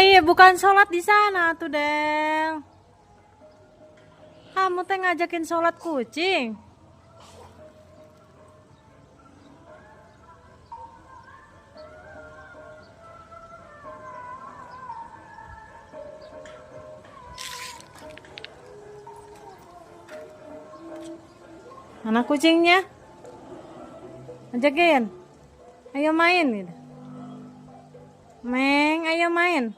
Iya, bukan sholat di sana tuh, Del. Kamu teh ngajakin sholat kucing. Mana kucingnya? Ajakin. Ayo main gitu. Meng, ayo main.